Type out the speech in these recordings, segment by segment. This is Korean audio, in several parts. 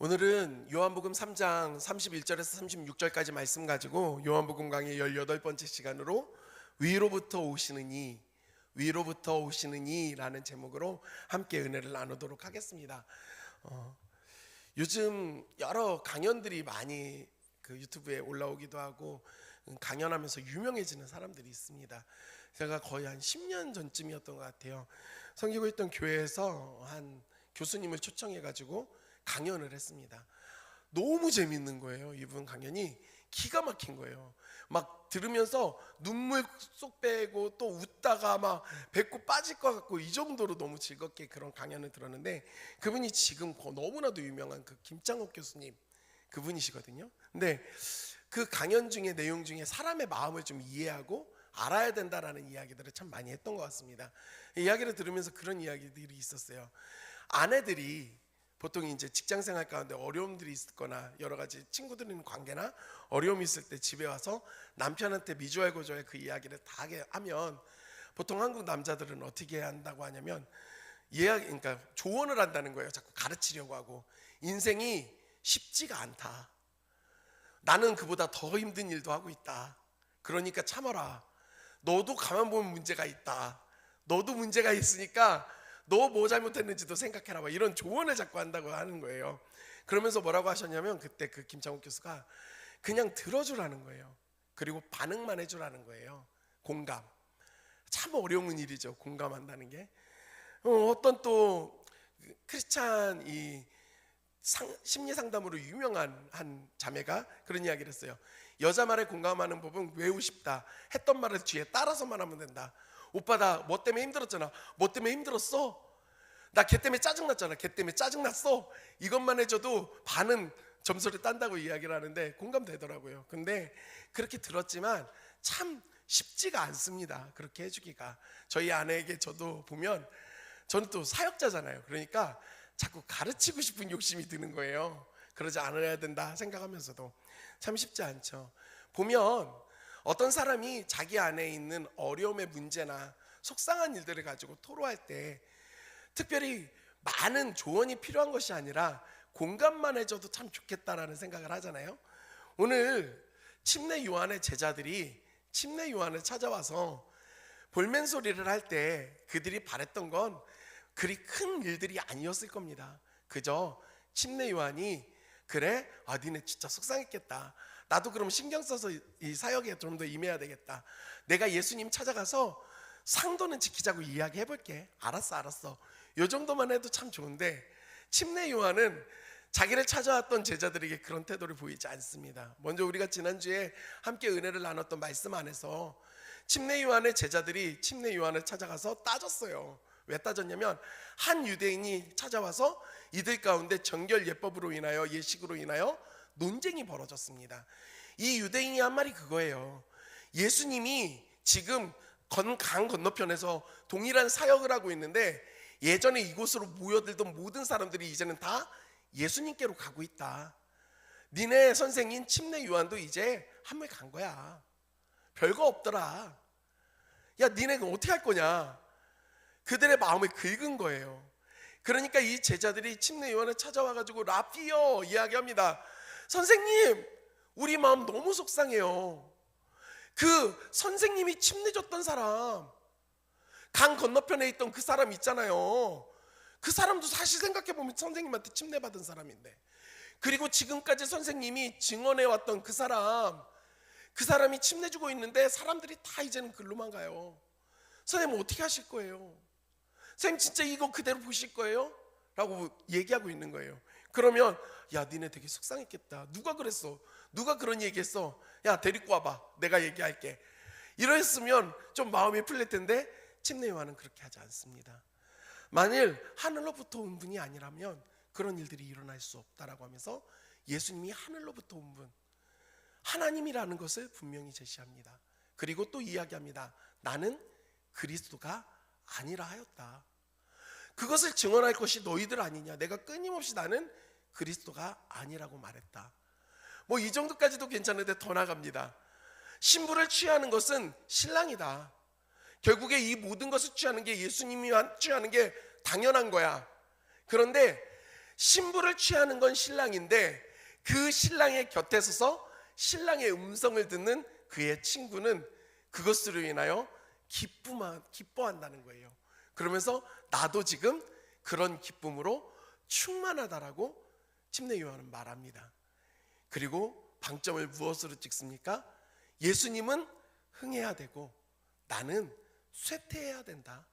오늘은 요한복음 3장 31절에서 36절까지 말씀 가지고 요한복음 강의 18번째 시간으로 위로부터 오시느니 라는 제목으로 함께 은혜를 나누도록 하겠습니다. 요즘 여러 강연들이 많이 유튜브에 올라오기도 하고 강연하면서 유명해지는 사람들이 있습니다. 제가 거의 한 10년 전쯤이었던 것 같아요. 섬기고 있던 교회에서 한 교수님을 초청해가지고 강연을 했습니다. 너무 재밌는 거예요. 이분 강연이 기가 막힌 거예요. 막 들으면서 눈물 쏙 빼고 또 웃다가 막 배꼽 빠질 것 같고 이 정도로 너무 즐겁게 그런 강연을 들었는데, 그분이 지금 너무나도 유명한 김창옥 교수님 그분이시거든요. 근데 그 강연 중에 내용 중에 사람의 마음을 좀 이해하고 알아야 된다라는 이야기들을 참 많이 했던 것 같습니다. 이야기를 들으면서 그런 이야기들이 있었어요. 아내들이 보통 이제 직장생활 가운데 어려움들이 있거나 여러 가지 친구들이랑 관계나 어려움이 있을 때 집에 와서 남편한테 미주알고주알 그 이야기를 다 하면 보통 한국 남자들은 어떻게 한다고 하냐면 그러니까 조언을 한다는 거예요. 자꾸 가르치려고 하고, 인생이 쉽지가 않다. 나는 그보다 더 힘든 일도 하고 있다. 그러니까 참아라. 너도 가만 보면 문제가 있다. 너도 문제가 있으니까 너 뭐 잘못했는지도 생각해라. 막 이런 조언을 자꾸 한다고 하는 거예요. 그러면서 뭐라고 하셨냐면, 그때 김창욱 교수가 그냥 들어주라는 거예요. 그리고 반응만 해주라는 거예요. 공감. 참 어려운 일이죠, 공감한다는 게. 어떤 또 크리스찬 심리 상담으로 유명한 한 자매가 그런 이야기를 했어요. 여자 말에 공감하는 법은 외우고 싶다. 했던 말을 뒤에 따라서만 하면 된다. 오빠 나 뭐 때문에 힘들었잖아. 뭐 때문에 힘들었어? 나 걔 때문에 짜증났잖아. 걔 때문에 짜증났어. 이것만 해줘도 반은 점수를 딴다고 이야기를 하는데 공감되더라고요. 근데 그렇게 들었지만 참 쉽지가 않습니다. 그렇게 해주기가. 저희 아내에게 저도 보면, 저는 또 사역자잖아요. 그러니까 자꾸 가르치고 싶은 욕심이 드는 거예요. 그러지 않아야 된다 생각하면서도 참 쉽지 않죠. 보면 어떤 사람이 자기 안에 있는 어려움의 문제나 속상한 일들을 가지고 토로할 때 특별히 많은 조언이 필요한 것이 아니라 공감만 해줘도 참 좋겠다라는 생각을 하잖아요. 오늘 침례 요한의 제자들이 침례 요한을 찾아와서 볼멘 소리를 할 때 그들이 바랬던 건 그리 큰 일들이 아니었을 겁니다. 그저 침례 요한이 그래? 니네 진짜 속상했겠다. 나도 그럼 신경 써서 이 사역에 좀 더 임해야 되겠다. 내가 예수님 찾아가서 상도는 지키자고 이야기해볼게. 알았어. 요 정도만 해도 참 좋은데, 침례 요한은 자기를 찾아왔던 제자들에게 그런 태도를 보이지 않습니다. 먼저 우리가 지난주에 함께 은혜를 나눴던 말씀 안에서 침례 요한의 제자들이 침례 요한을 찾아가서 따졌어요. 왜 따졌냐면 한 유대인이 찾아와서 이들 가운데 정결 예법으로 인하여 예식으로 인하여 논쟁이 벌어졌습니다. 이 유대인이 한 말이 그거예요. 예수님이 지금 강 건너편에서 동일한 사역을 하고 있는데 예전에 이곳으로 모여들던 모든 사람들이 이제는 다 예수님께로 가고 있다. 니네 선생인 침례 요한도 이제 한물 간 거야. 별거 없더라. 야, 니네가 어떻게 할 거냐. 그들의 마음을 긁은 거예요. 그러니까 이 제자들이 침례 요한을 찾아와가지고 라피어 이야기합니다. 선생님, 우리 마음 너무 속상해요. 그 선생님이 침례 줬던 사람, 강 건너편에 있던 그 사람 있잖아요. 그 사람도 사실 생각해보면 선생님한테 침례 받은 사람인데, 그리고 지금까지 선생님이 증언해왔던 그 사람이 침례 주고 있는데 사람들이 다 이제는 글로만 가요. 선생님 어떻게 하실 거예요? 선생님 진짜 이거 그대로 보실 거예요? 라고 얘기하고 있는 거예요. 그러면 야, 니네 되게 속상했겠다. 누가 그랬어? 누가 그런 얘기했어? 야, 데리고 와봐. 내가 얘기할게. 이랬으면 좀 마음이 풀릴 텐데 침례 요한은 그렇게 하지 않습니다. 만일 하늘로부터 온 분이 아니라면 그런 일들이 일어날 수 없다라고 하면서 예수님이 하늘로부터 온 분, 하나님이라는 것을 분명히 제시합니다. 그리고 또 이야기합니다. 나는 그리스도가 아니라 하였다. 그것을 증언할 것이 너희들 아니냐. 내가 끊임없이 나는 그리스도가 아니라고 말했다. 뭐 이 정도까지도 괜찮은데 더 나갑니다. 신부를 취하는 것은 신랑이다. 결국에 이 모든 것을 취하는 게 예수님이 취하는 게 당연한 거야. 그런데 신부를 취하는 건 신랑인데 그 신랑의 곁에 서서 신랑의 음성을 듣는 그의 친구는 그것으로 인하여 기뻐한다는 거예요. 그러면서 나도 지금 그런 기쁨으로 충만하다라고 침례 요한은 말합니다. 그리고 방점을 무엇으로 찍습니까? 예수님은 흥해야 되고 나는 쇠퇴해야 된다.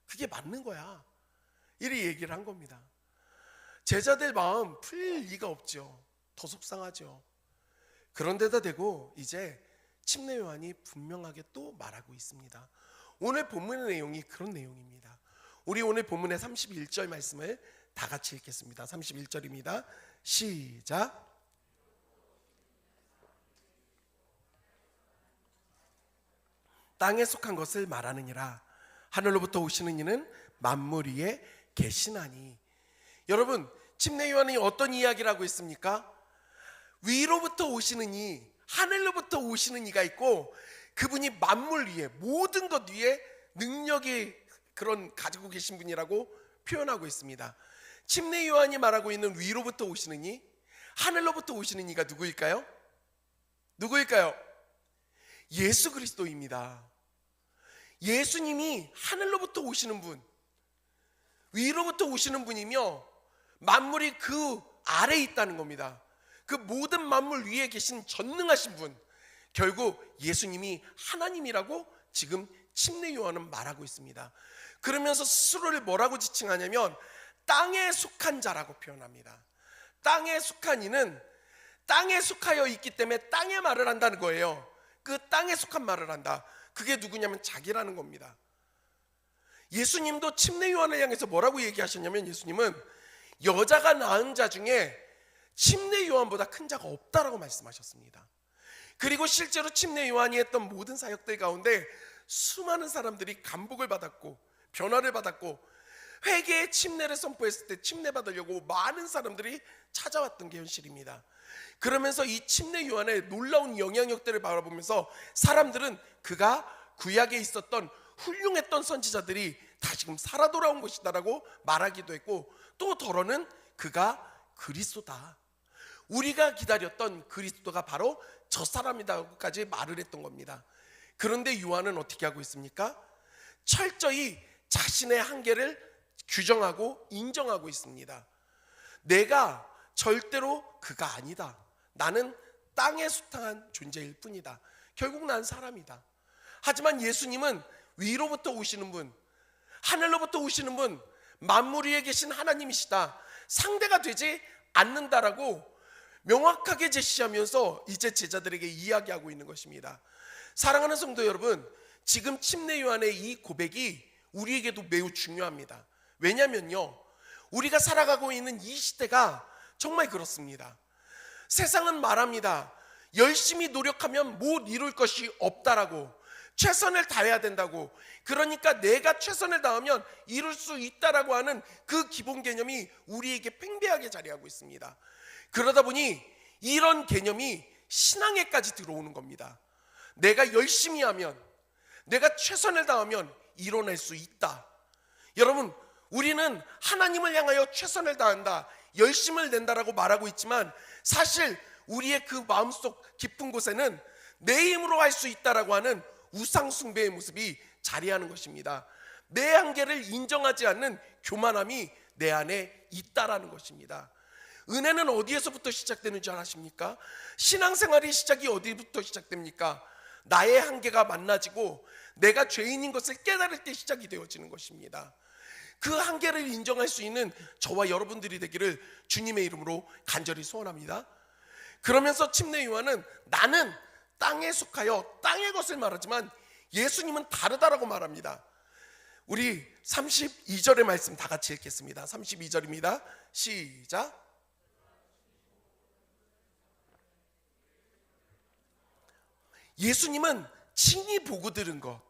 그게 맞는 거야. 이렇게 얘기를 한 겁니다. 제자들 마음 풀릴 리가 없죠. 더 속상하죠. 그런데다 대고 이제 침례 요한이 분명하게 또 말하고 있습니다. 오늘 본문의 내용이 그런 내용입니다. 우리 오늘 본문의 31절 말씀을 다 같이 읽겠습니다. 31절입니다. 시작. 땅에 속한 것을 말하느니라. 하늘로부터 오시는 이는 만물 위에 계시나니. 여러분, 침례 요한이 어떤 이야기를 하고 있습니까? 위로부터 오시는 이, 하늘로부터 오시는 이가 있고 그분이 만물 위에, 모든 것 위에 능력이 그런 가지고 계신 분이라고 표현하고 있습니다. 침례 요한이 말하고 있는 위로부터 오시는 이, 하늘로부터 오시는 이가 누구일까요? 누구일까요? 예수 그리스도입니다. 예수님이 하늘로부터 오시는 분, 위로부터 오시는 분이며 만물이 그 아래에 있다는 겁니다. 그 모든 만물 위에 계신 전능하신 분, 결국 예수님이 하나님이라고 지금 침례 요한은 말하고 있습니다. 그러면서 스스로를 뭐라고 지칭하냐면 땅에 속한 자라고 표현합니다. 땅에 속한 이는 땅에 속하여 있기 때문에 땅의 말을 한다는 거예요. 그 땅에 속한 말을 한다. 그게 누구냐면 자기라는 겁니다. 예수님도 침례 요한을 향해서 뭐라고 얘기하셨냐면 예수님은 여자가 낳은 자 중에 침례 요한보다 큰 자가 없다라고 말씀하셨습니다. 그리고 실제로 침례 요한이 했던 모든 사역들 가운데 수많은 사람들이 감복을 받았고 변화를 받았고 회개의 침례를 선포했을 때 침례 받으려고 많은 사람들이 찾아왔던 게 현실입니다. 그러면서 이 침례 요한의 놀라운 영향력들을 바라보면서 사람들은 그가 구약에 있었던 훌륭했던 선지자들이 다시금 살아 돌아온 것이다라고 말하기도 했고, 또 더러는 그가 그리스도다, 우리가 기다렸던 그리스도가 바로 저 사람이다까지 말을 했던 겁니다. 그런데 요한은 어떻게 하고 있습니까? 철저히 자신의 한계를 규정하고 인정하고 있습니다. 내가 절대로 그가 아니다. 나는 땅에 수탕한 존재일 뿐이다. 결국 난 사람이다. 하지만 예수님은 위로부터 오시는 분, 하늘로부터 오시는 분, 만물 위에 계신 하나님이시다. 상대가 되지 않는다라고 명확하게 제시하면서 이제 제자들에게 이야기하고 있는 것입니다. 사랑하는 성도 여러분, 지금 침례 요한의 이 고백이 우리에게도 매우 중요합니다. 왜냐면요, 우리가 살아가고 있는 이 시대가 정말 그렇습니다. 세상은 말합니다. 열심히 노력하면 못 이룰 것이 없다라고, 최선을 다해야 된다고, 그러니까 내가 최선을 다하면 이룰 수 있다라고 하는 그 기본 개념이 우리에게 팽배하게 자리하고 있습니다. 그러다 보니 이런 개념이 신앙에까지 들어오는 겁니다. 내가 열심히 하면, 내가 최선을 다하면 이뤄낼 수 있다. 여러분, 우리는 하나님을 향하여 최선을 다한다, 열심을 낸다라고 말하고 있지만 사실 우리의 그 마음속 깊은 곳에는 내 힘으로 할 수 있다라고 하는 우상 숭배의 모습이 자리하는 것입니다. 내 한계를 인정하지 않는 교만함이 내 안에 있다라는 것입니다. 은혜는 어디에서부터 시작되는 줄 아십니까? 신앙생활의 시작이 어디부터 시작됩니까? 나의 한계가 만나지고 내가 죄인인 것을 깨달을 때 시작이 되어지는 것입니다. 그 한계를 인정할 수 있는 저와 여러분들이 되기를 주님의 이름으로 간절히 소원합니다. 그러면서 침례 요한은 나는 땅에 속하여 땅의 것을 말하지만 예수님은 다르다라고 말합니다. 우리 32절의 말씀 다 같이 읽겠습니다. 32절입니다. 시작. 예수님은 친히 보고 들은 것,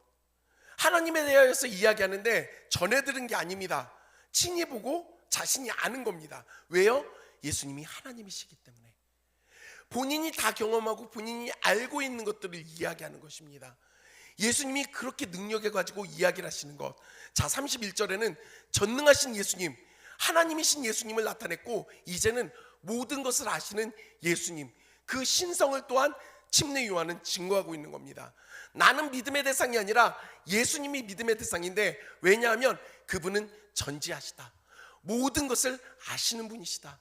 하나님에 대하여서 이야기하는데 전해 들은 게 아닙니다. 친히 보고 자신이 아는 겁니다. 왜요? 예수님이 하나님이시기 때문에. 본인이 다 경험하고 본인이 알고 있는 것들을 이야기하는 것입니다. 예수님이 그렇게 능력해 가지고 이야기를 하시는 것. 자, 31절에는 전능하신 예수님, 하나님이신 예수님을 나타냈고, 이제는 모든 것을 아시는 예수님, 그 신성을 또한 침례 요한은 증거하고 있는 겁니다. 나는 믿음의 대상이 아니라 예수님이 믿음의 대상인데, 왜냐하면 그분은 전지하시다, 모든 것을 아시는 분이시다.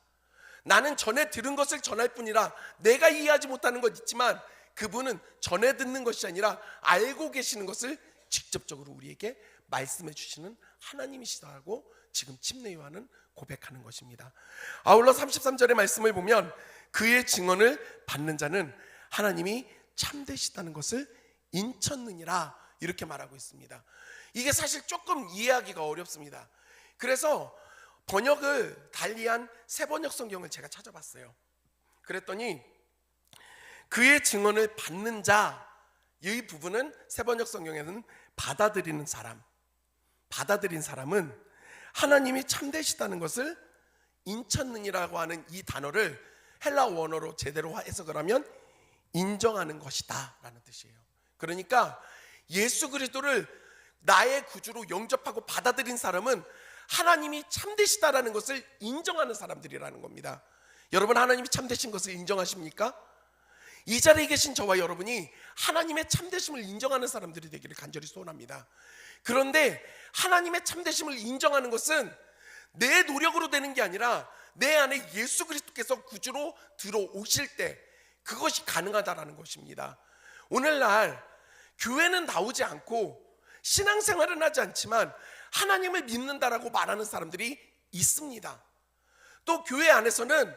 나는 전에 들은 것을 전할 뿐이라 내가 이해하지 못하는 것 있지만, 그분은 전에 듣는 것이 아니라 알고 계시는 것을 직접적으로 우리에게 말씀해 주시는 하나님이시다고 지금 침례 요한은 고백하는 것입니다. 아울러 33절의 말씀을 보면 그의 증언을 받는 자는 하나님이 참되시다는 것을 인쳤느니라, 이렇게 말하고 있습니다. 이게 사실 조금 이해하기가 어렵습니다. 그래서 번역을 달리한 새 번역 성경을 제가 찾아봤어요. 그랬더니 그의 증언을 받는 자, 이 부분은 새 번역 성경에는 받아들이는 사람, 받아들인 사람은 하나님이 참되시다는 것을 인쳤느니라고 하는 이 단어를 헬라 원어로 제대로 해석을 하면 인정하는 것이다 라는 뜻이에요. 그러니까 예수 그리스도를 나의 구주로 영접하고 받아들인 사람은 하나님이 참되시다라는 것을 인정하는 사람들이라는 겁니다. 여러분, 하나님이 참되신 것을 인정하십니까? 이 자리에 계신 저와 여러분이 하나님의 참되심을 인정하는 사람들이 되기를 간절히 소원합니다. 그런데 하나님의 참되심을 인정하는 것은 내 노력으로 되는 게 아니라 내 안에 예수 그리스도께서 구주로 들어오실 때 그것이 가능하다라는 것입니다. 오늘날 교회는 나오지 않고 신앙생활은 하지 않지만 하나님을 믿는다라고 말하는 사람들이 있습니다. 또 교회 안에서는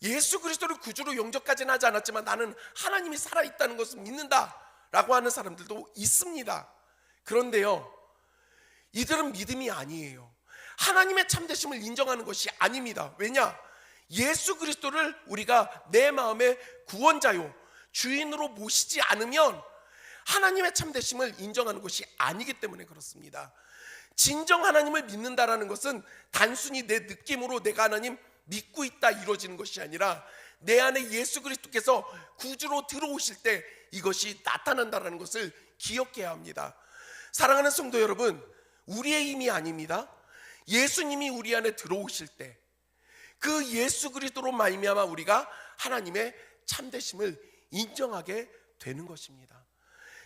예수 그리스도를 구주로 영접까지는 하지 않았지만 나는 하나님이 살아있다는 것을 믿는다라고 하는 사람들도 있습니다. 그런데요, 이들은 믿음이 아니에요. 하나님의 참되심을 인정하는 것이 아닙니다. 왜냐? 예수 그리스도를 우리가 내 마음의 구원자요 주인으로 모시지 않으면 하나님의 참되심을 인정하는 것이 아니기 때문에 그렇습니다. 진정 하나님을 믿는다라는 것은 단순히 내 느낌으로 내가 하나님 믿고 있다 이루어지는 것이 아니라 내 안에 예수 그리스도께서 구주로 들어오실 때 이것이 나타난다는 것을 기억해야 합니다. 사랑하는 성도 여러분, 우리의 힘이 아닙니다. 예수님이 우리 안에 들어오실 때 그 예수 그리스도로 말미암아 우리가 하나님의 참되심을 인정하게 되는 것입니다.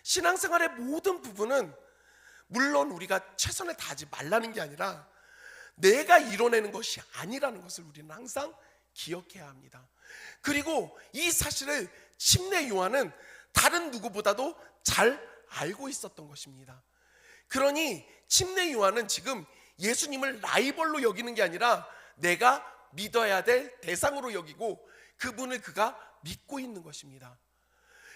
신앙생활의 모든 부분은 물론 우리가 최선을 다하지 말라는 게 아니라 내가 이뤄내는 것이 아니라는 것을 우리는 항상 기억해야 합니다. 그리고 이 사실을 침례 요한은 다른 누구보다도 잘 알고 있었던 것입니다. 그러니 침례 요한은 지금 예수님을 라이벌로 여기는 게 아니라 내가 믿어야 될 대상으로 여기고 그분을 그가 믿고 있는 것입니다.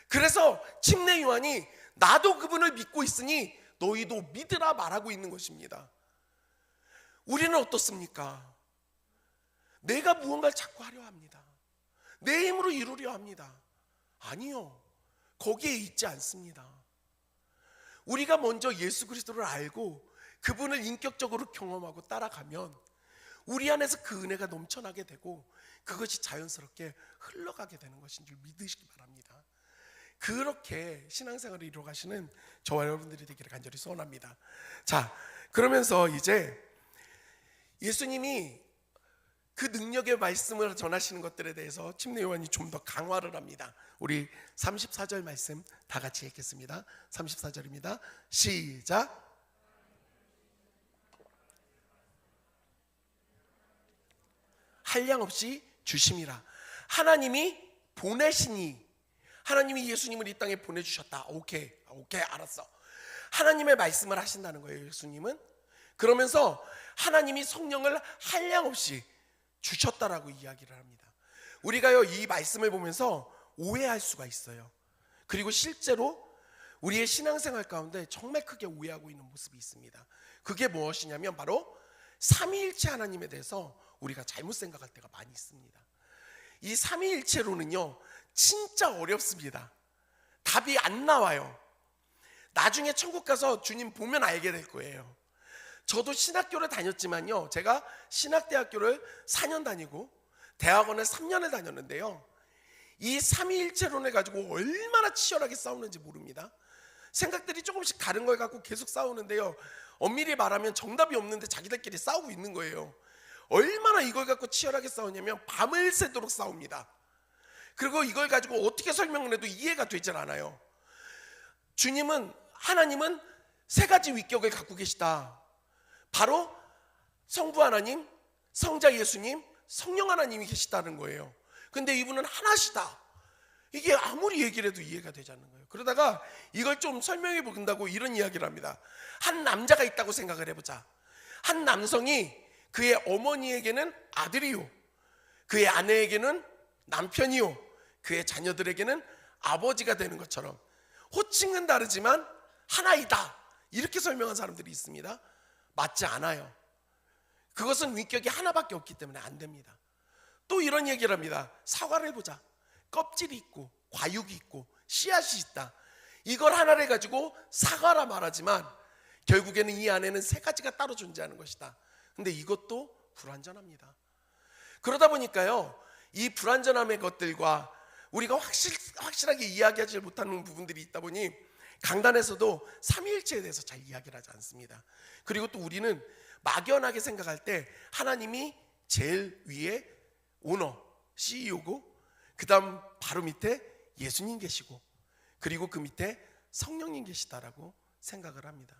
그래서 침례 요한이 나도 그분을 믿고 있으니 너희도 믿으라 말하고 있는 것입니다. 우리는 어떻습니까? 내가 무언가를 자꾸 하려 합니다. 내 힘으로 이루려 합니다. 아니요, 거기에 있지 않습니다. 우리가 먼저 예수 그리스도를 알고 그분을 인격적으로 경험하고 따라가면 우리 안에서 그 은혜가 넘쳐나게 되고 그것이 자연스럽게 흘러가게 되는 것인 줄 믿으시기 바랍니다. 그렇게 신앙생활을 이루어가시는 저와 여러분들이 되기를 간절히 소원합니다. 자, 그러면서 이제 예수님이 그 능력의 말씀을 전하시는 것들에 대해서 침례 요한이 좀 더 강화를 합니다. 우리 34절 말씀 다 같이 읽겠습니다. 34절입니다. 시작. 한량없이 주심이라. 하나님이 보내시니, 하나님이 예수님을 이 땅에 보내주셨다. 오케이 알았어. 하나님의 말씀을 하신다는 거예요, 예수님은. 그러면서 하나님이 성령을 한량없이 주셨다라고 이야기를 합니다. 우리가요, 이 말씀을 보면서 오해할 수가 있어요. 그리고 실제로 우리의 신앙생활 가운데 정말 크게 오해하고 있는 모습이 있습니다. 그게 무엇이냐면 바로 삼위일체 하나님에 대해서 우리가 잘못 생각할 때가 많이 있습니다. 이 삼위일체론은요 진짜 어렵습니다. 답이 안 나와요. 나중에 천국 가서 주님 보면 알게 될 거예요. 저도 신학교를 다녔지만요, 제가 신학대학교를 4년 다니고 대학원을 3년을 다녔는데요, 이 삼위일체론을 가지고 얼마나 치열하게 싸우는지 모릅니다. 생각들이 조금씩 다른 걸 갖고 계속 싸우는데요, 엄밀히 말하면 정답이 없는데 자기들끼리 싸우고 있는 거예요. 얼마나 이걸 갖고 치열하게 싸우냐면 밤을 새도록 싸웁니다. 그리고 이걸 가지고 어떻게 설명을 해도 이해가 되질 않아요. 하나님은 세 가지 위격을 갖고 계시다. 바로 성부 하나님, 성자 예수님, 성령 하나님이 계시다는 거예요. 근데 이분은 하나시다. 이게 아무리 얘기를 해도 이해가 되지 않는 거예요. 그러다가 이걸 좀 설명해 본다고 이런 이야기를 합니다. 한 남자가 있다고 생각을 해보자. 한 남성이 그의 어머니에게는 아들이요, 그의 아내에게는 남편이요, 그의 자녀들에게는 아버지가 되는 것처럼 호칭은 다르지만 하나이다, 이렇게 설명한 사람들이 있습니다. 맞지 않아요. 그것은 위격이 하나밖에 없기 때문에 안 됩니다. 또 이런 얘기를 합니다. 사과를 보자. 껍질이 있고 과육이 있고 씨앗이 있다. 이걸 하나를 가지고 사과라 말하지만 결국에는 이 안에는 세 가지가 따로 존재하는 것이다. 근데 이것도 불완전합니다. 그러다 보니까요, 이 불완전함의 것들과 우리가 확실하게 이야기하지 못하는 부분들이 있다 보니 강단에서도 삼위일체에 대해서 잘 이야기를 하지 않습니다. 그리고 또 우리는 막연하게 생각할 때 하나님이 제일 위에 오너, CEO고 그 다음 바로 밑에 예수님 계시고 그리고 그 밑에 성령님 계시다라고 생각을 합니다.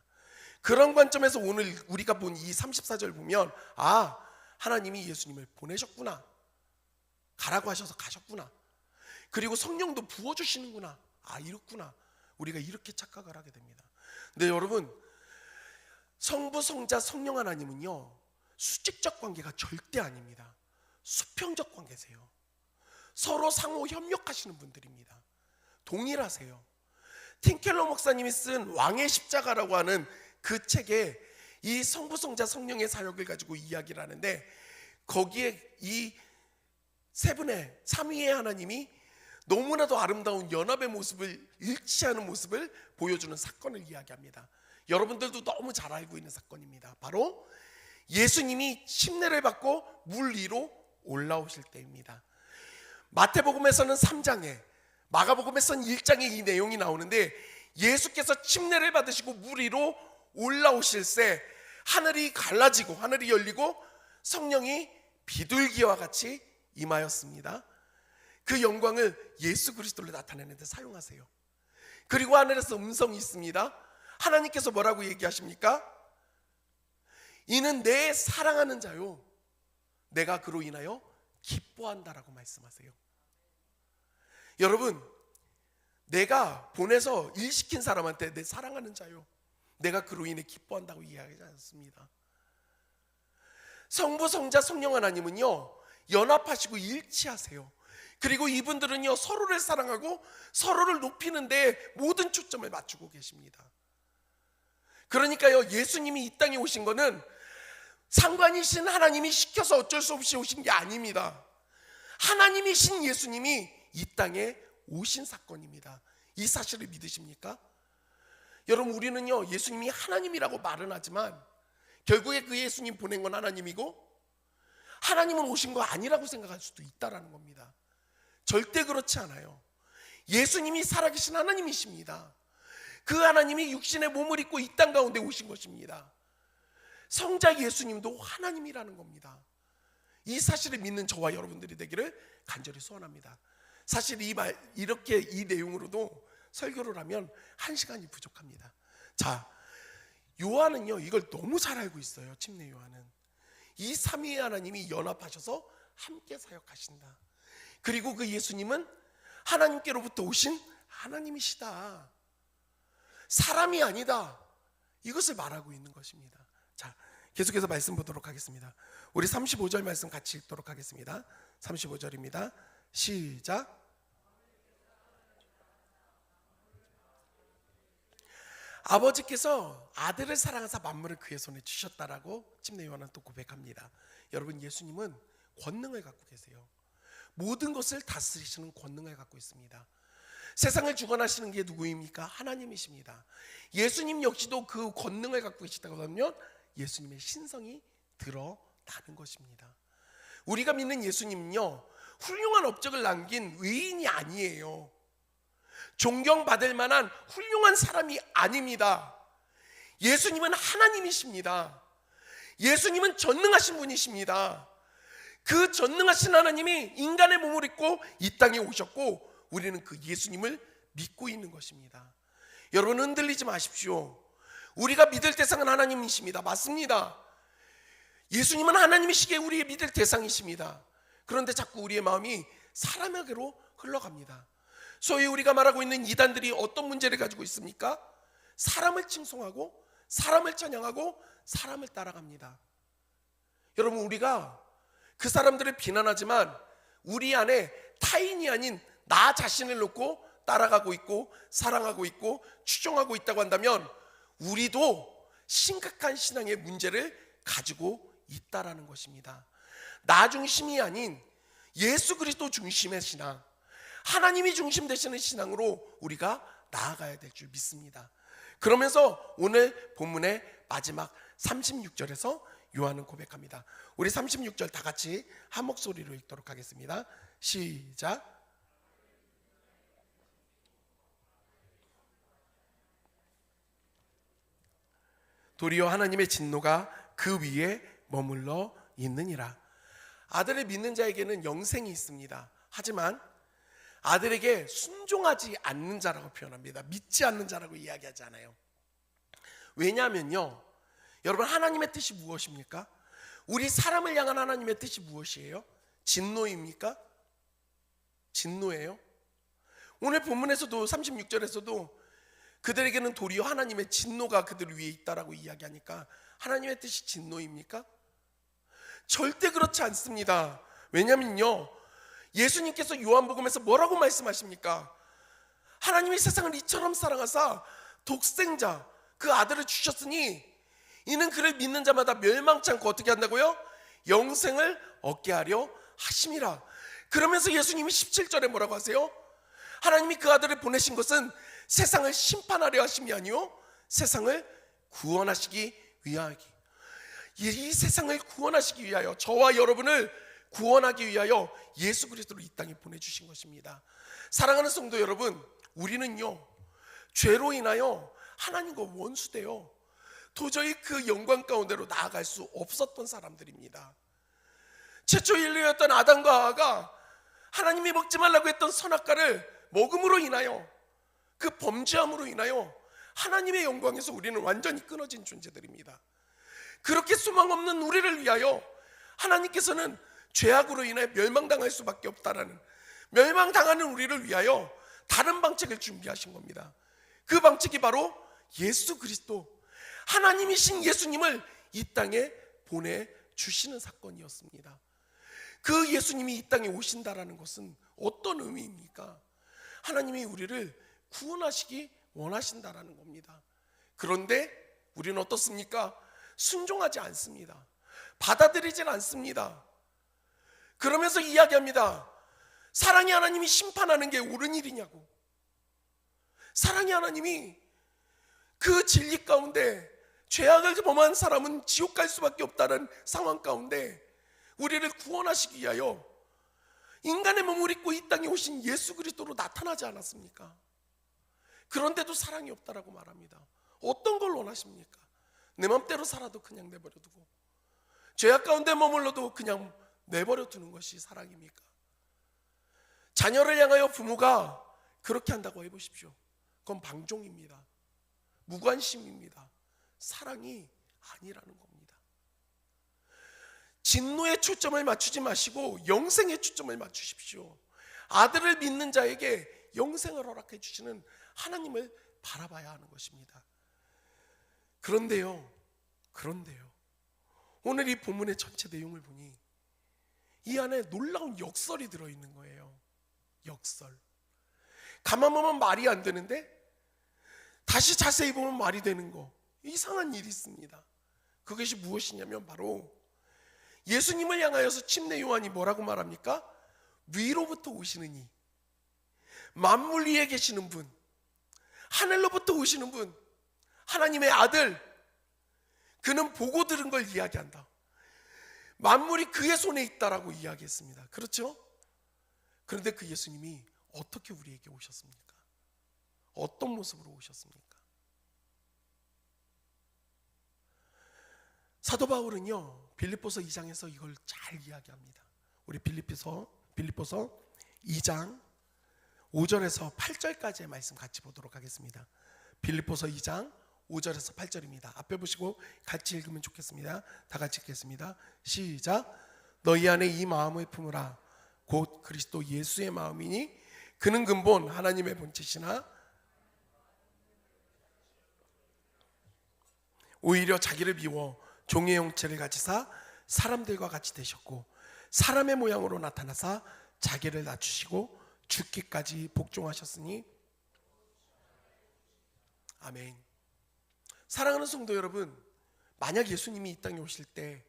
그런 관점에서 오늘 우리가 본 이 34절 보면, 아, 하나님이 예수님을 보내셨구나, 가라고 하셔서 가셨구나, 그리고 성령도 부어주시는구나, 아, 이렇구나, 우리가 이렇게 착각을 하게 됩니다. 근데 여러분, 성부, 성자, 성령 하나님은요, 수직적 관계가 절대 아닙니다. 수평적 관계세요. 서로 상호 협력하시는 분들입니다. 동일하세요. 팀켈러 목사님이 쓴 왕의 십자가라고 하는 그 책에 이 성부, 성자, 성령의 사역을 가지고 이야기를 하는데, 거기에 이 세 분의 삼위의 하나님이 너무나도 아름다운 연합의 모습을, 일치하는 모습을 보여주는 사건을 이야기합니다. 여러분들도 너무 잘 알고 있는 사건입니다. 바로 예수님이 침례를 받고 물 위로 올라오실 때입니다. 마태복음에서는 3장에, 마가복음에서는 1장에 이 내용이 나오는데, 예수께서 침례를 받으시고 물 위로 올라오실 때 하늘이 갈라지고 하늘이 열리고 성령이 비둘기와 같이 임하였습니다. 그 영광을 예수 그리스도로 나타내는 데 사용하세요. 그리고 하늘에서 음성이 있습니다. 하나님께서 뭐라고 얘기하십니까? 이는 내 사랑하는 자요, 내가 그로 인하여 기뻐한다라고 말씀하세요. 여러분, 내가 보내서 일시킨 사람한테 내 사랑하는 자요, 내가 그로 인해 기뻐한다고 이야기하지 않습니다. 성부, 성자, 성령 하나님은요, 연합하시고 일치하세요. 그리고 이분들은요, 서로를 사랑하고 서로를 높이는데 모든 초점을 맞추고 계십니다. 그러니까요, 예수님이 이 땅에 오신 거는 상관이신 하나님이 시켜서 어쩔 수 없이 오신 게 아닙니다. 하나님이신 예수님이 이 땅에 오신 사건입니다. 이 사실을 믿으십니까? 여러분, 우리는요, 예수님이 하나님이라고 말은 하지만 결국에 그 예수님 보낸 건 하나님이고 하나님은 오신 거 아니라고 생각할 수도 있다라는 겁니다. 절대 그렇지 않아요. 예수님이 살아계신 하나님이십니다. 그 하나님이 육신의 몸을 입고 이 땅 가운데 오신 것입니다. 성자 예수님도 하나님이라는 겁니다. 이 사실을 믿는 저와 여러분들이 되기를 간절히 소원합니다. 사실 이렇게 이 내용으로도 설교를 하면 1시간이 부족합니다. 자, 요한은요, 이걸 너무 잘 알고 있어요. 침례 요한은 이 삼위의 하나님이 연합하셔서 함께 사역하신다. 그리고 그 예수님은 하나님께로부터 오신 하나님이시다, 사람이 아니다, 이것을 말하고 있는 것입니다. 자, 계속해서 말씀 보도록 하겠습니다. 우리 35절 말씀 같이 읽도록 하겠습니다. 35절입니다. 시작. 아버지께서 아들을 사랑하사 만물을 그의 손에 주셨다라고 침례 요한은 또 고백합니다. 여러분, 예수님은 권능을 갖고 계세요. 모든 것을 다스리시는 권능을 갖고 있습니다. 세상을 주관하시는 게 누구입니까? 하나님이십니다. 예수님 역시도 그 권능을 갖고 계시다고 하면 예수님의 신성이 드러나는 것입니다. 우리가 믿는 예수님은요, 훌륭한 업적을 남긴 의인이 아니에요. 존경받을 만한 훌륭한 사람이 아닙니다. 예수님은 하나님이십니다. 예수님은 전능하신 분이십니다. 그 전능하신 하나님이 인간의 몸을 입고 이 땅에 오셨고 우리는 그 예수님을 믿고 있는 것입니다. 여러분, 흔들리지 마십시오. 우리가 믿을 대상은 하나님이십니다. 맞습니다. 예수님은 하나님이시기에 우리의 믿을 대상이십니다. 그런데 자꾸 우리의 마음이 사람에게로 흘러갑니다. 소위 우리가 말하고 있는 이단들이 어떤 문제를 가지고 있습니까? 사람을 칭송하고 사람을 찬양하고 사람을 따라갑니다. 여러분, 우리가 그 사람들을 비난하지만 우리 안에 타인이 아닌 나 자신을 놓고 따라가고 있고 사랑하고 있고 추종하고 있다고 한다면 우리도 심각한 신앙의 문제를 가지고 있다라는 것입니다. 나 중심이 아닌 예수 그리스도 중심의 신앙, 하나님이 중심 되시는 신앙으로 우리가 나아가야 될 줄 믿습니다. 그러면서 오늘 본문의 마지막 36절에서 요한은 고백합니다. 우리 36절 다 같이 한 목소리로 읽도록 하겠습니다. 시작. 도리어 하나님의 진노가 그 위에 머물러 있느니라. 아들을 믿는 자에게는 영생이 있습니다. 하지만 아들에게 순종하지 않는 자라고 표현합니다. 믿지 않는 자라고 이야기하지 않아요. 왜냐하면요, 여러분, 하나님의 뜻이 무엇입니까? 우리 사람을 향한 하나님의 뜻이 무엇이에요? 진노입니까? 진노예요? 오늘 본문에서도 36절에서도 그들에게는 도리어 하나님의 진노가 그들 위에 있다라고 이야기하니까 하나님의 뜻이 진노입니까? 절대 그렇지 않습니다. 왜냐면요, 예수님께서 요한복음에서 뭐라고 말씀하십니까? 하나님이 세상을 이처럼 사랑하사 독생자 그 아들을 주셨으니 이는 그를 믿는 자마다 멸망치 않고 어떻게 한다고요? 영생을 얻게 하려 하심이라. 그러면서 예수님이 17절에 뭐라고 하세요? 하나님이 그 아들을 보내신 것은 세상을 심판하려 하심이 아니요 세상을 구원하시기 위하여, 이 세상을 구원하시기 위하여, 저와 여러분을 구원하기 위하여 예수 그리스도를 이 땅에 보내주신 것입니다. 사랑하는 성도 여러분, 우리는요 죄로 인하여 하나님과 원수되어 도저히 그 영광 가운데로 나아갈 수 없었던 사람들입니다. 최초 인류였던 아담과 하와가 하나님이 먹지 말라고 했던 선악과를 먹음으로 인하여, 그 범죄함으로 인하여 하나님의 영광에서 우리는 완전히 끊어진 존재들입니다. 그렇게 소망 없는 우리를 위하여 하나님께서는 죄악으로 인해 멸망당할 수밖에 없다라는, 멸망당하는 우리를 위하여 다른 방책을 준비하신 겁니다. 그 방책이 바로 예수 그리스도, 하나님이신 예수님을 이 땅에 보내주시는 사건이었습니다. 그 예수님이 이 땅에 오신다라는 것은 어떤 의미입니까? 하나님이 우리를 구원하시기 원하신다라는 겁니다. 그런데 우리는 어떻습니까? 순종하지 않습니다. 받아들이질 않습니다. 그러면서 이야기합니다. 사랑의 하나님이 심판하는 게 옳은 일이냐고. 사랑의 하나님이 그 진리 가운데 죄악을 범한 사람은 지옥 갈 수밖에 없다는 상황 가운데 우리를 구원하시기 위하여 인간의 몸을 입고 이 땅에 오신 예수 그리스도로 나타나지 않았습니까? 그런데도 사랑이 없다라고 말합니다. 어떤 걸 원하십니까? 내 맘대로 살아도 그냥 내버려두고, 죄악 가운데 머물러도 그냥 내버려두는 것이 사랑입니까? 자녀를 향하여 부모가 그렇게 한다고 해보십시오. 그건 방종입니다. 무관심입니다. 사랑이 아니라는 겁니다. 진노에 초점을 맞추지 마시고 영생에 초점을 맞추십시오. 아들을 믿는 자에게 영생을 허락해 주시는 하나님을 바라봐야 하는 것입니다. 그런데요, 오늘 이 본문의 전체 내용을 보니 이 안에 놀라운 역설이 들어있는 거예요. 역설. 가만 보면 말이 안 되는데 다시 자세히 보면 말이 되는 거, 이상한 일이 있습니다. 그것이 무엇이냐면 바로 예수님을 향하여서 침례 요한이 뭐라고 말합니까? 위로부터 오시는 이, 만물 위에 계시는 분, 하늘로부터 오시는 분, 하나님의 아들, 그는 보고 들은 걸 이야기한다. 만물이 그의 손에 있다라고 이야기했습니다. 그렇죠? 그런데 그 예수님이 어떻게 우리에게 오셨습니까? 어떤 모습으로 오셨습니까? 사도 바울은요 빌립보서 2장에서 이걸 잘 이야기합니다. 우리 빌립보서 2장 5절에서 8절까지의 말씀 같이 보도록 하겠습니다. 빌립보서 2장 5절에서 8절입니다. 앞에 보시고 같이 읽으면 좋겠습니다. 다 같이 읽겠습니다. 시작. 너희 안에 이 마음을 품으라. 곧 그리스도 예수의 마음이니 그는 근본 하나님의 본체시나 오히려 자기를 비워 종의 형체를 가지사 사람들과 같이 되셨고 사람의 모양으로 나타나사 자기를 낮추시고 죽기까지 복종하셨으니 아멘. 사랑하는 성도 여러분, 만약 예수님이 이 땅에 오실 때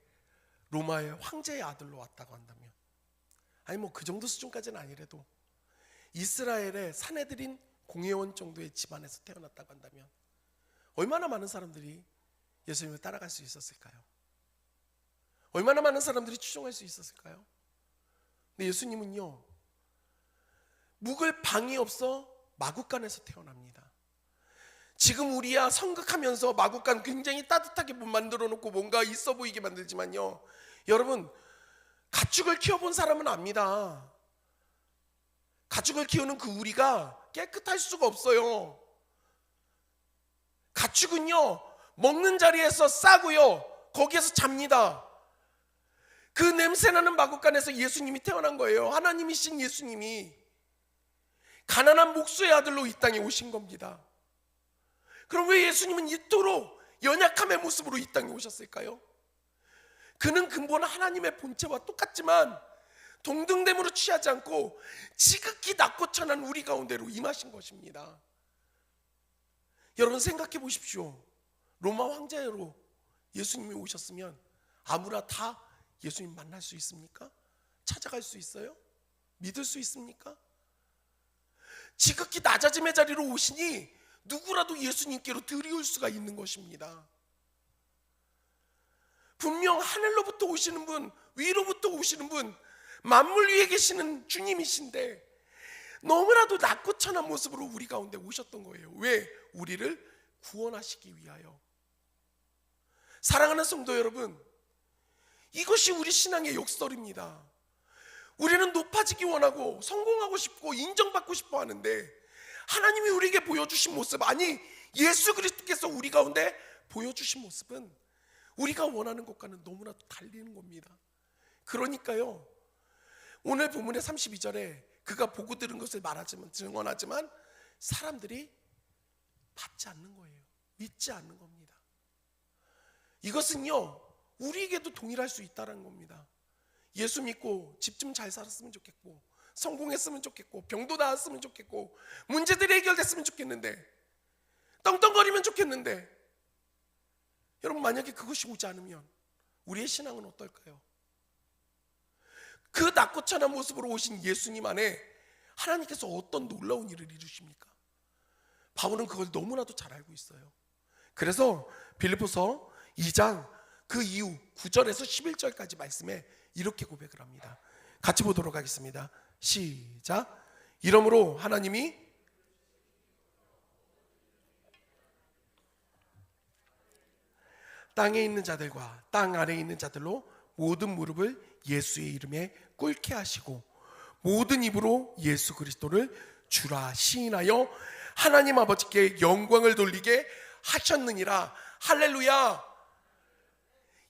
로마의 황제의 아들로 왔다고 한다면, 아니 뭐 그 정도 수준까지는 아니래도 이스라엘의 사내들인 공회원 정도의 집안에서 태어났다고 한다면 얼마나 많은 사람들이 예수님을 따라갈 수 있었을까요? 얼마나 많은 사람들이 추종할 수 있었을까요? 근데 예수님은요 묵을 방이 없어 마구간에서 태어납니다. 지금 우리야 성극하면서 마구간 굉장히 따뜻하게 만들어 놓고 뭔가 있어 보이게 만들지만요, 여러분 가축을 키워본 사람은 압니다. 가축을 키우는 그 우리가 깨끗할 수가 없어요. 가축은요 먹는 자리에서 싸고요 거기에서 잡니다. 그 냄새나는 마구간에서 예수님이 태어난 거예요. 하나님이신 예수님이 가난한 목수의 아들로 이 땅에 오신 겁니다. 그럼 왜 예수님은 이토록 연약함의 모습으로 이 땅에 오셨을까요? 그는 근본 하나님의 본체와 똑같지만 동등됨으로 취하지 않고 지극히 낮고 천한 우리 가운데로 임하신 것입니다. 여러분 생각해 보십시오. 로마 황제로 예수님이 오셨으면 아무나 다 예수님 만날 수 있습니까? 찾아갈 수 있어요? 믿을 수 있습니까? 지극히 낮아짐의 자리로 오시니 누구라도 예수님께로 들이올 수가 있는 것입니다. 분명 하늘로부터 오시는 분, 위로부터 오시는 분, 만물 위에 계시는 주님이신데 너무나도 낮고 천한 모습으로 우리 가운데 오셨던 거예요. 왜? 우리를 구원하시기 위하여. 사랑하는 성도 여러분, 이것이 우리 신앙의 역설입니다. 우리는 높아지기 원하고 성공하고 싶고 인정받고 싶어 하는데 하나님이 우리에게 보여주신 모습, 아니 예수 그리스도께서 우리 가운데 보여주신 모습은 우리가 원하는 것과는 너무나도 달리는 겁니다. 그러니까요 오늘 본문의 32절에 그가 보고 들은 것을 말하지만 증언하지만 사람들이 받지 않는 거예요. 믿지 않는 겁니다. 이것은요 우리에게도 동일할 수 있다는 겁니다. 예수 믿고 집 좀 잘 살았으면 좋겠고 성공했으면 좋겠고 병도 나았으면 좋겠고 문제들이 해결됐으면 좋겠는데 떵떵거리면 좋겠는데 여러분 만약에 그것이 오지 않으면 우리의 신앙은 어떨까요? 그 낮고 천한 모습으로 오신 예수님 안에 하나님께서 어떤 놀라운 일을 이루십니까? 바울은 그걸 너무나도 잘 알고 있어요. 그래서 빌립보서 2장 그 이후 9절에서 11절까지 말씀에 이렇게 고백을 합니다. 같이 보도록 하겠습니다. 시작. 이러므로 하나님이 땅에 있는 자들과 땅 아래에 있는 자들로 모든 무릎을 예수의 이름에 꿇게 하시고 모든 입으로 예수 그리스도를 주라 시인하여 하나님 아버지께 영광을 돌리게 하셨느니라. 할렐루야.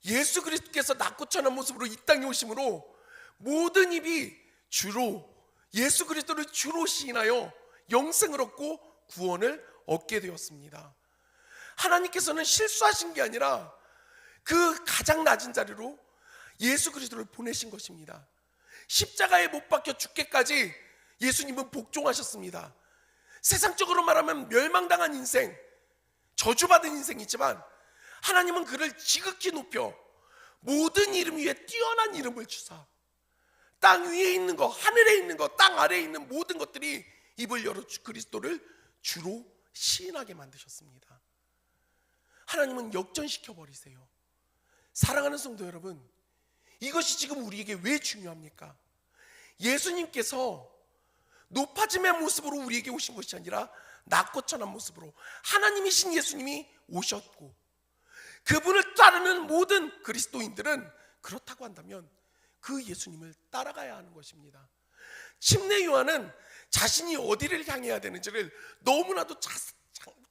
예수 그리스도께서 낮고 천한 모습으로 이 땅에 오심으로 모든 입이 주로 예수 그리스도를 주로 시인하여 영생을 얻고 구원을 얻게 되었습니다. 하나님께서는 실수하신 게 아니라 그 가장 낮은 자리로 예수 그리스도를 보내신 것입니다. 십자가에 못 박혀 죽기까지 예수님은 복종하셨습니다. 세상적으로 말하면 멸망당한 인생, 저주받은 인생이지만 하나님은 그를 지극히 높여 모든 이름 위에 뛰어난 이름을 주사 땅 위에 있는 것, 하늘에 있는 것, 땅 아래에 있는 모든 것들이 입을 열어 그리스도를 주로 시인하게 만드셨습니다. 하나님은 역전시켜 버리세요. 사랑하는 성도 여러분, 이것이 지금 우리에게 왜 중요합니까? 예수님께서 높아짐의 모습으로 우리에게 오신 것이 아니라 낮고 천한 모습으로 하나님이신 예수님이 오셨고 그분을 따르는 모든 그리스도인들은 그렇다고 한다면 그 예수님을 따라가야 하는 것입니다. 침례 요한은 자신이 어디를 향해야 되는지를 너무나도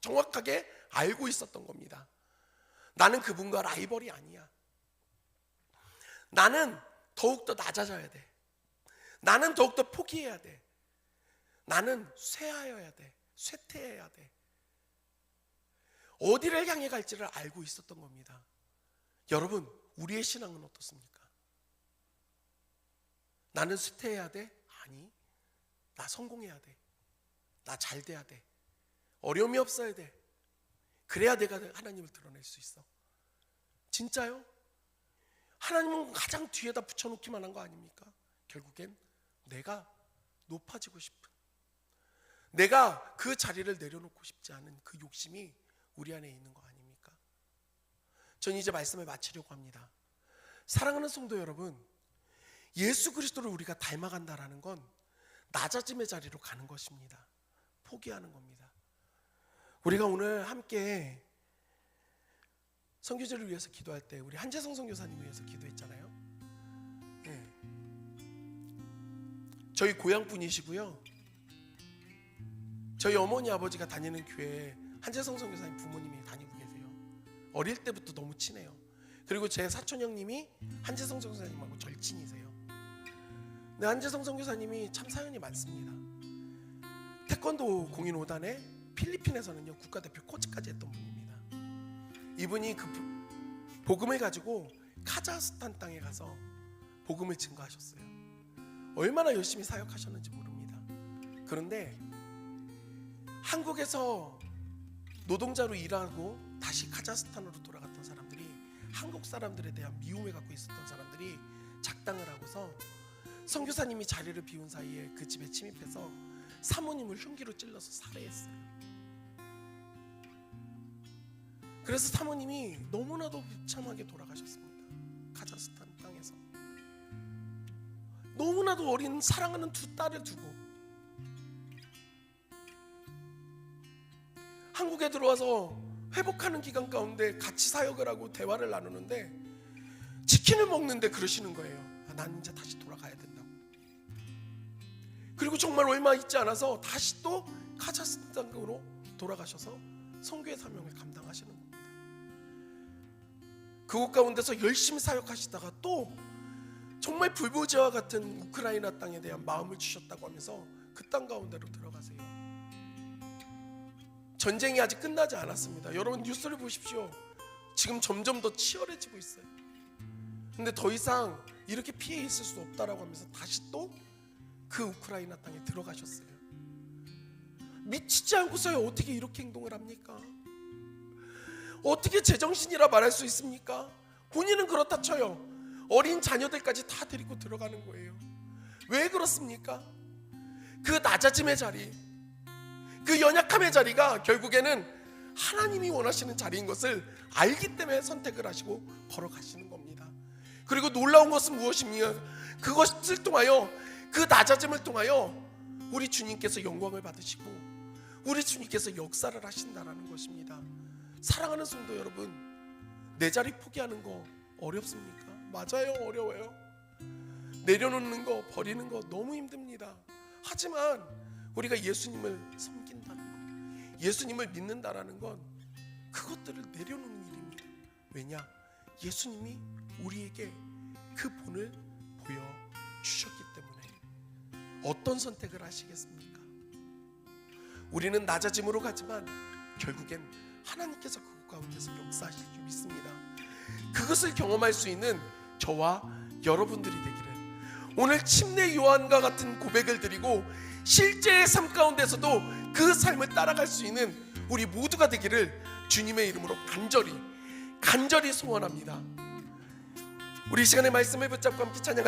정확하게 알고 있었던 겁니다. 나는 그분과 라이벌이 아니야. 나는 더욱더 낮아져야 돼. 나는 더욱더 포기해야 돼. 나는 쇠하여야 돼. 쇠퇴해야 돼. 어디를 향해 갈지를 알고 있었던 겁니다. 여러분, 우리의 신앙은 어떻습니까? 나는 쇠퇴해야 돼? 아니, 나 성공해야 돼. 나 잘 돼야 돼. 어려움이 없어야 돼. 그래야 내가 하나님을 드러낼 수 있어. 진짜요? 하나님은 가장 뒤에다 붙여놓기만 한 거 아닙니까? 결국엔 내가 높아지고 싶은, 내가 그 자리를 내려놓고 싶지 않은 그 욕심이 우리 안에 있는 거 아닙니까? 전 이제 말씀을 마치려고 합니다. 사랑하는 성도 여러분, 예수 그리스도를 우리가 닮아간다라는 건 낮아짐의 자리로 가는 것입니다. 포기하는 겁니다. 우리가 오늘 함께 선교제를 위해서 기도할 때 우리 한재성 선교사님 위해서 기도했잖아요. 네. 저희 고향 분이시고요. 저희 어머니 아버지가 다니는 교회에 한재성 선교사님 부모님이 다니고 계세요. 어릴 때부터 너무 친해요. 그리고 제 사촌 형님이 한재성 선교사님하고 절친이세요. 근데 한재성 선교사님이 참 사연이 많습니다. 태권도 공인 5단에 필리핀에서는요 국가대표 코치까지 했던 분입니다. 이분이 그 복음을 가지고 카자흐스탄 땅에 가서 복음을 증거하셨어요. 얼마나 열심히 사역하셨는지 모릅니다. 그런데 한국에서 노동자로 일하고 다시 카자흐스탄으로 돌아갔던 사람들이, 한국 사람들에 대한 미움을 갖고 있었던 사람들이 작당을 하고서 선교사님이 자리를 비운 사이에 그 집에 침입해서 사모님을 흉기로 찔러서 살해했어요. 그래서 사모님이 너무나도 비참하게 돌아가셨습니다. 카자흐스탄 땅에서. 너무나도 어린 사랑하는 두 딸을 두고 한국에 들어와서 회복하는 기간 가운데 같이 사역을 하고 대화를 나누는데 치킨을 먹는데 그러시는 거예요. 난 이제 다시 돌아가야 된다고. 그리고 정말 얼마 있지 않아서 다시 또 카자흐스탄으로 돌아가셔서 선교의 사명을 감당하시는 겁니다. 그곳 가운데서 열심히 사역하시다가 또 정말 불보지와 같은 우크라이나 땅에 대한 마음을 주셨다고 하면서 그 땅 가운데로 들어가세요. 전쟁이 아직 끝나지 않았습니다. 여러분 뉴스를 보십시오. 지금 점점 더 치열해지고 있어요. 근데 더 이상 이렇게 피해 있을 수 없다라고 하면서 다시 또 그 우크라이나 땅에 들어가셨어요. 미치지 않고서야 어떻게 이렇게 행동을 합니까? 어떻게 제정신이라 말할 수 있습니까? 본인은 그렇다 쳐요. 어린 자녀들까지 다 데리고 들어가는 거예요. 왜 그렇습니까? 그 낮아짐의 자리, 그 연약함의 자리가 결국에는 하나님이 원하시는 자리인 것을 알기 때문에 선택을 하시고 걸어가시는 겁니다. 그리고 놀라운 것은 무엇입니까? 그것을 통하여, 그 낮아짐을 통하여 우리 주님께서 영광을 받으시고 우리 주님께서 역사를 하신다는 것입니다. 사랑하는 성도 여러분, 내 자리 포기하는 거 어렵습니까? 맞아요, 어려워요. 내려놓는 거, 버리는 거 너무 힘듭니다. 하지만 우리가 예수님을 섬긴다는 것, 예수님을 믿는다라는 건 그것들을 내려놓는 일입니다. 왜냐? 예수님이 우리에게 그 본을 보여주셨기 때문에. 어떤 선택을 하시겠습니까? 우리는 낮아짐으로 가지만 결국엔 하나님께서 그곳 가운데서 역사하실 줄 믿습니다. 그것을 경험할 수 있는 저와 여러분들이 되기를, 오늘 침례 요한과 같은 고백을 드리고 실제의 삶 가운데서도 그 삶을 따라갈 수 있는 우리 모두가 되기를 주님의 이름으로 간절히 소원합니다. 우리 이 시간에 말씀을 붙잡고 함께 찬양할